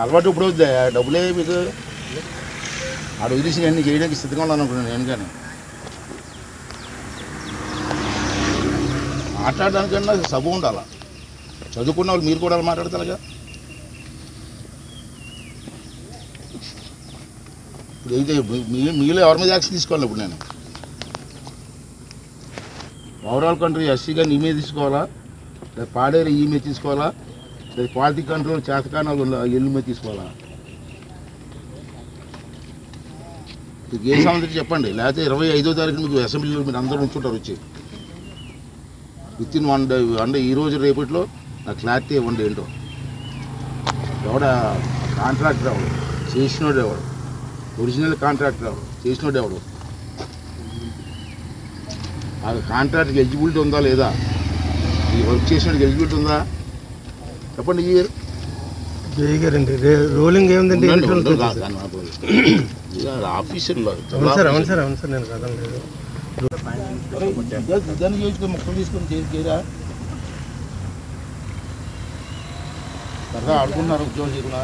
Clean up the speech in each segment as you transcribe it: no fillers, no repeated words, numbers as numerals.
అలవాటు ఇప్పుడు డబ్బులే మీకు ఆడ వదిలేసి అన్నీ చేయడానికి సిద్ధంగా ఉన్నాను అనుకున్నాను నేను. కానీ మాట్లాడడానికన్నా సబు ఉండాలి. చదువుకున్న వాళ్ళు మీరు కూడా మాట్లాడతారుగా. ఇప్పుడు అయితే మీలో ఎవరి మీద యాక్షన్ తీసుకోవాలి? ఇప్పుడు నేను ఓవరాల్ కంట్రోల్ ఎస్సీగా నీ మీద తీసుకోవాలా, లేదా పాడేరు ఈ మీద తీసుకోవాలా, లేదా క్వాలిటీ కంట్రోల్ చేతకానాలు ఎల్లు మీద తీసుకోవాలా? మీకు ఏ సంబంధించి చెప్పండి. లేకపోతే 25వ తారీఖు మీకు అసెంబ్లీలో మీరు అందరూ ఉంచుంటారు వచ్చి విత్ ఇన్ 1 డే. అంటే ఈరోజు రేపట్లో నాకు క్లారిటీ ఇవ్వండి ఏంటో. ఎవడ కాంట్రాక్టర్ ఎవడు, చేసినోడు ఎవడు, ఒరిజినల్ కాంట్రాక్టర్ ఎవడు, చేసినోడు ఎవడు, ఆ కాంట్రాక్ట్కి ఎలిజిబిలిటీ ఉందా లేదా, ఈ వర్క్ చేసినోడికి ఎలిజిబిలిటీ ఉందా చెప్పండి. ఈ ఇయర్ రోలింగ్ ఏముందండి ఆఫీసర్లో దాన్ని చేసుకుని మొక్కలు తీసుకొని చేయరా సరదా ఆడుకుంటున్నారు ఉద్యోగం చేయకుండా.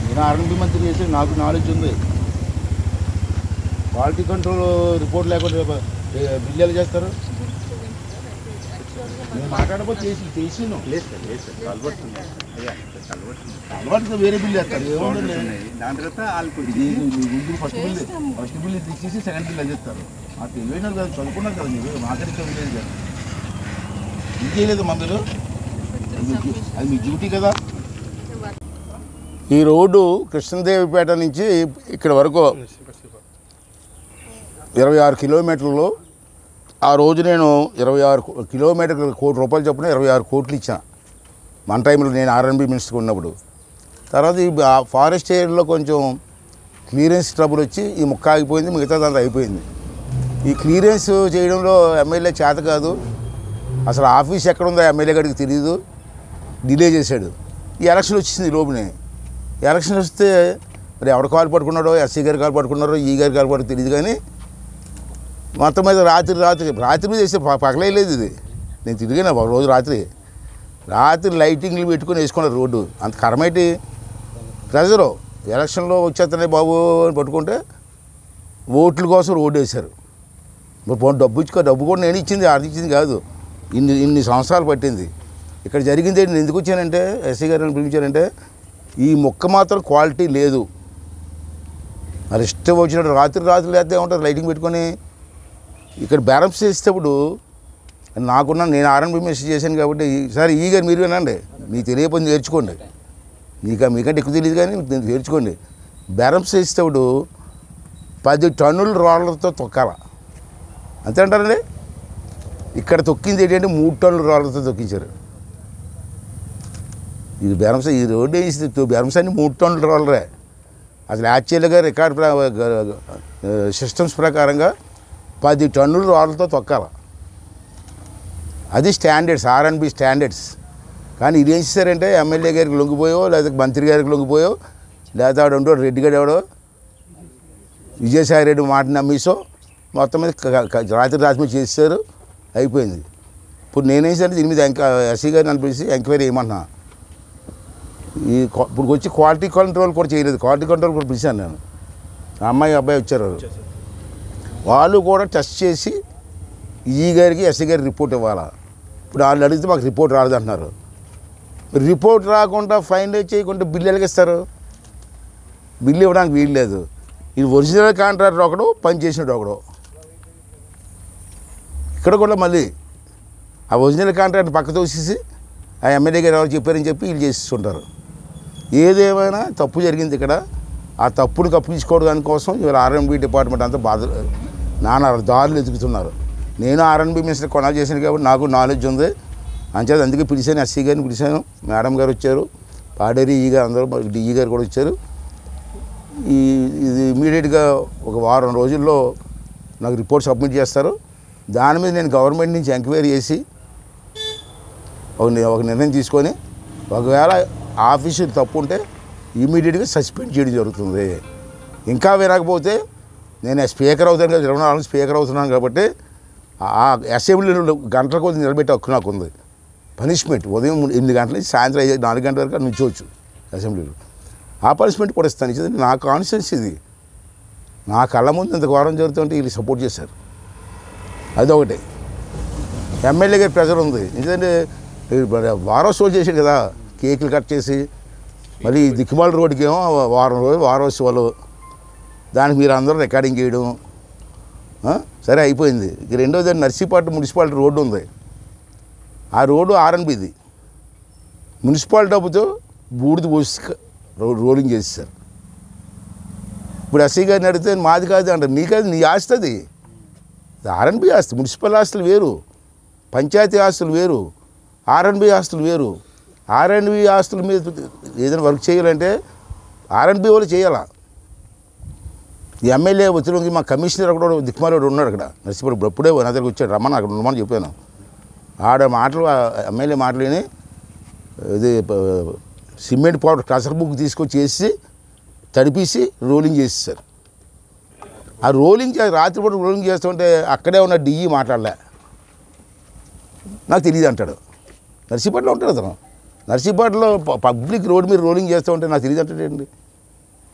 నేను ఆర్ఎంపీ మంత్రి చేసి నాకు నాలెడ్జ్ ఉంది. క్వాలిటీ కంట్రోల్ రిపోర్ట్ లేకుండా బిల్లు ఎలా చేస్తారు? నేను మాట్లాడకపోతే చేసి అలవాటు వేరే బిల్లు వేస్తారు. ఏముంటుంది దాని తర్వాత గుంటూరు ఫస్ట్ బిల్లు తీసేసి సెకండ్ బిల్లు అది చేస్తారు. ఆ తెలివైనారు కదా, చదువుకున్నారు కదా మీరు. మాట్లాడితే లేదు కదా, ఇది చేయలేదు మందులు, అది మీ డ్యూటీ కదా. ఈ రోడ్డు కృష్ణదేవిపేట నుంచి ఇక్కడ వరకు 26 కిలోమీటర్లు. ఆ రోజు నేను 26 కిలోమీటర్లు ₹1 కోటి చొప్పున 26 కోట్లు ఇచ్చాను మన టైంలో, నేను ఆర్ఎన్బి మినిస్టర్ ఉన్నప్పుడు. తర్వాత ఈ ఫారెస్ట్ ఏరియాలో కొంచెం క్లియరెన్స్ ట్రబుల్ వచ్చి ఈ ముక్క ఆగిపోయింది, మిగతాదంతా అయిపోయింది. ఈ క్లియరెన్స్ చేయడంలో ఎమ్మెల్యే చేత కాదు, అసలు ఆఫీస్ ఎక్కడుందో ఎమ్మెల్యే గారికి తెలియదు, డిలే చేశాడు. ఈ ఎలక్షన్ వచ్చింది లోపునే. ఎలక్షన్ వస్తే మరి ఎవడ కాలు పట్టుకున్నాడో, ఎస్సీ గారు కాలు పట్టుకున్నారో, ఈ గారి కాలు పట్టుకు తెలియదు. కానీ మొత్తం మీద రాత్రి మీద వేస్తే పగలేదు ఇది. నేను తిరిగినా ఒక రోజు రాత్రి లైటింగ్లు పెట్టుకొని వేసుకున్నారు రోడ్డు. అంత కరమేటి ప్రజలు ఎలక్షన్లో వచ్చేస్తున్నాయి బాబు అని పట్టుకుంటే ఓట్ల కోసం రోడ్డు వేశారు. మరి డబ్బు కూడా నేను ఇచ్చింది, అది ఇచ్చింది కాదు. ఇన్ని సంవత్సరాలు పట్టింది. ఇక్కడ జరిగింది నేను ఎందుకు వచ్చానంటే, ఎస్సీ గారిని పిలిపించానంటే ఈ మొక్క మాత్రం క్వాలిటీ లేదు. మరి ఇష్టం వచ్చినట్టు రాత్రి లేకపోతే ఏమంటారు లైటింగ్ పెట్టుకొని. ఇక్కడ బ్యారమ్స్ చేసేటప్పుడు నేను ఆర్ఎన్బి మెసేజ్ చేశాను కాబట్టి, ఈసారి ఈ గారు మీరు వినండి, మీకు తెలియకపోతే నేర్చుకోండి. మీకంటే ఎక్కువ తెలియదు కానీ నేర్చుకోండి. బ్యారమ్స్ చేసేటప్పుడు 10 టన్నుల రోలర్తో తొక్కాల అంతే అంటారండి. ఇక్కడ తొక్కింది ఏంటంటే 3 టన్నుల రోలర్తో తొక్కించారు. ఇది బెరమ్స్, ఈ రోడ్డు వేసి బెరమ్స్ అన్ని 3 టన్నుల రోలరే. అసలు యాక్చువల్గా రికార్డ్ సిస్టమ్స్ ప్రకారంగా 10 టన్నుల రోలర్తో తొక్కాల. అది స్టాండర్డ్స్, ఆర్ఎన్బి స్టాండర్డ్స్. కానీ ఇది ఏం చేశారంటే ఎమ్మెల్యే గారికి లొంగిపోయో, లేదా మంత్రి గారికి లొంగిపోయో, లేదా ఆడు రెడ్డి గారు ఎవడో విజయసాయి రెడ్డి మాట నమ్మేసో మొత్తం మీద రాత్రి చేశారు, అయిపోయింది. ఇప్పుడు నేనేం సరే దీని మీద ఎస్సీ గారిని అనిపించి ఎంక్వైరీ చేయమంటున్నా. ఇప్పుడు వచ్చి క్వాలిటీ కంట్రోల్ కూడా చేయలేదు. క్వాలిటీ కంట్రోల్ కూడా పిలిచాను నేను. అబ్బాయి వచ్చారు, వాళ్ళు కూడా టెస్ట్ చేసి ఈ గారికి ఎస్సీ గారికి రిపోర్ట్ ఇవ్వాలా. ఇప్పుడు వాళ్ళు అడిగితే మాకు రిపోర్ట్ రాలేదంటున్నారు. రిపోర్ట్ రాకుండా ఫైన్ చేయకుండా బిల్లు ఎలాగిస్తారు? బిల్లు ఇవ్వడానికి వీలు లేదు. ఇది ఒరిజినల్ కాంట్రాక్టర్ ఒకడు, పని చేసినట్టు ఒకడు. ఇక్కడ కూడా మళ్ళీ ఆ ఒరిజినల్ కాంట్రాక్ట్ పక్క తోసేసి ఆ ఎమ్మెల్యే గారు ఎవరు చెప్పారని చెప్పి వీళ్ళు చేస్తుంటారు. ఏదేమైనా తప్పు జరిగింది ఇక్కడ. ఆ తప్పును కప్పించుకోవడానికి కోసం ఇవాళ ఆర్ఎన్బి డిపార్ట్మెంట్ అంతా నానా దారులు ఎదుగుతున్నారు. నేను ఆర్ఎన్బి మినిస్టర్ కొనాలి చేశాను కాబట్టి నాకు నాలెడ్జ్ ఉంది. అంచేది అందుకే పిలిచాను, ఎస్సీ గారిని పిలిచాను, మేడం గారు వచ్చారు, పాడేరి ఈ గారు, అందరూ డిఈ గారు కూడా వచ్చారు. ఇది ఇమీడియట్గా ఒక వారం రోజుల్లో నాకు రిపోర్ట్ సబ్మిట్ చేస్తారు. దాని మీద నేను గవర్నమెంట్ నుంచి ఎంక్వైరీ చేసి ఒక నిర్ణయం తీసుకొని, ఒకవేళ ఆఫీసు తప్పు ఉంటే ఇమీడియట్గా సస్పెండ్ చేయడం జరుగుతుంది. ఇంకా వినకపోతే నేను స్పీకర్ అవుతాను కదా, 24 స్పీకర్ అవుతున్నాను కాబట్టి ఆ అసెంబ్లీలో గంటల కొద్ది నిలబెట్టే హక్కు నాకు ఉంది. పనిష్మెంట్ ఉదయం 8 గంటల నుంచి సాయంత్రం 4 గంటల వరకు నుంచోవచ్చు అసెంబ్లీలో. ఆ పనిష్మెంట్ కూడా ఇస్తాను. ఇది నా కాన్స్టిట్యున్సీ, ఇది నా కళ్ళ ముందు ఇంత ఘోరం జరుగుతుంటే వీళ్ళు సపోర్ట్ చేశారు. అదొకటి. ఎమ్మెల్యే గారి ప్రెజర్ ఉంది. ఎందుకంటే వారోత్సవాలు చేశాడు కదా, కేకులు కట్ చేసి మళ్ళీ దిక్కుమాల రోడ్డుకి ఏమో వారం రోజులు వారోత్సవాలు, దానికి మీరు అందరూ రికార్డింగ్ చేయడం. సరే అయిపోయింది. ఇక రెండోది నర్సీపట్నం మున్సిపాలిటీ రోడ్డు ఉంది. ఆ రోడ్డు ఆర్ఎన్బిది. మున్సిపాలిటీ డబ్బుతో బూడిద పోసి రోలింగ్ చేసేసారు. ఇప్పుడు ఎస్సీ గారిని అడిగితే మాది కాదు అంటారు. నీకది నీ ఆస్తి, అది ఆర్ఎన్బి ఆస్తి. మున్సిపల్ ఆస్తులు వేరు, పంచాయతీ ఆస్తులు వేరు, ఆర్ఎన్బి ఆస్తులు వేరు. ఆర్ఎన్బి ఆస్తుల మీద ఏదైనా వర్క్ చేయాలంటే ఆర్ఎన్బి వాళ్ళు చేయాలా. ఈ ఎమ్మెల్యే వచ్చిన మా కమిషనర్ అక్కడ దిక్కుమాలోడు ఉన్నాడు అక్కడ నర్సీపట్నం. ఇప్పుడే నా దగ్గరికి వచ్చాడు, రమ్మని అక్కడ ఉండమని చెప్పాను. ఆడ మాటలు ఎమ్మెల్యే మాటలేని ఇది సిమెంట్ పౌడర్ కసర బుక్ తీసుకొచ్చి వేసి తడిపేసి రోలింగ్ చేసేసారు. ఆ రోలింగ్ రాత్రిపూట రోలింగ్ చేస్తుంటే అక్కడే ఉన్న డిఈ మాట్లాడలే, నాకు తెలియదు అంటాడు. నర్సీపట్నంలో ఉంటాడు అతను. నర్సీపట్నంలో పబ్లిక్ రోడ్డు మీద రోలింగ్ చేస్తూ ఉంటే నాకు తెలియదు అంటాడండి.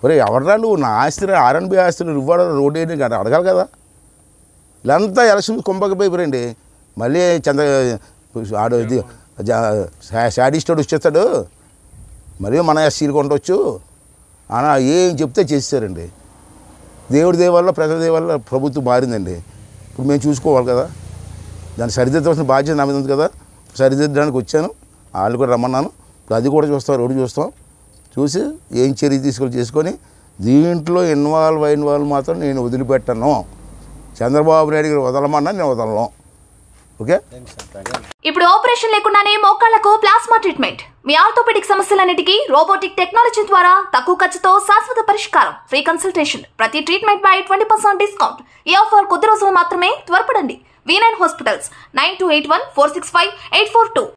ఒరే ఎవడరా నువ్వు, నా ఆస్తి ఆర్ఎన్బి ఆస్తులు ఇవ్వడా రోడ్డు ఏంటి అడగాలి కదా. ఇలాంతా ఎలక్షన్ కుంభకపోయిపోరండి. మళ్ళీ ఆడు ఇది శాడిస్టోడు వచ్చేస్తాడు, మళ్ళీ మన ఎస్సీలు కొండవచ్చు అలా ఏం చెప్తే చేస్తారండి. దేవుడి దేవల్ల ప్రజల దేవల్ల ప్రభుత్వం మారిందండి. ఇప్పుడు మేము చూసుకోవాలి కదా, దాన్ని సరిదిద్దవలసిన బాధ్యత నా మీద ఉంది కదా. సరిదిద్దడానికి వచ్చాను, వాళ్ళు కూడా రమ్మన్నాను. ఇప్పుడు అది కూడా చూస్తాం, రోడ్డు చూస్తాం. చూసి ఏం చర్య చేసుకొని దీంట్లో ఇన్వాల్వ్ అయిన వాళ్ళు మాత్రం నేను వదిలిపెట్టను. చంద్రబాబు నాయుడు గారు వదలమన్నా నేను వదలను. ఓకే. ఇప్పుడు ఆపరేషన్ లేకుండానే మోకాళ్లకు ప్లాస్మా ట్రీట్మెంట్. మీ ఆర్థోపెడిక్ సమస్యలన్నిటికీ రోబోటిక్ టెక్నాలజీ ద్వారా తక్కువ ఖర్చుతో శాశ్వత పరిష్కారం. Free consultation. ప్రతి ట్రీట్మెంట్ పై 20% డిస్కౌంట్. ఈ ఆఫర్ కొద్ది రోజులు మాత్రమే. త్వరపడండి. V9 hospitals 9281465842.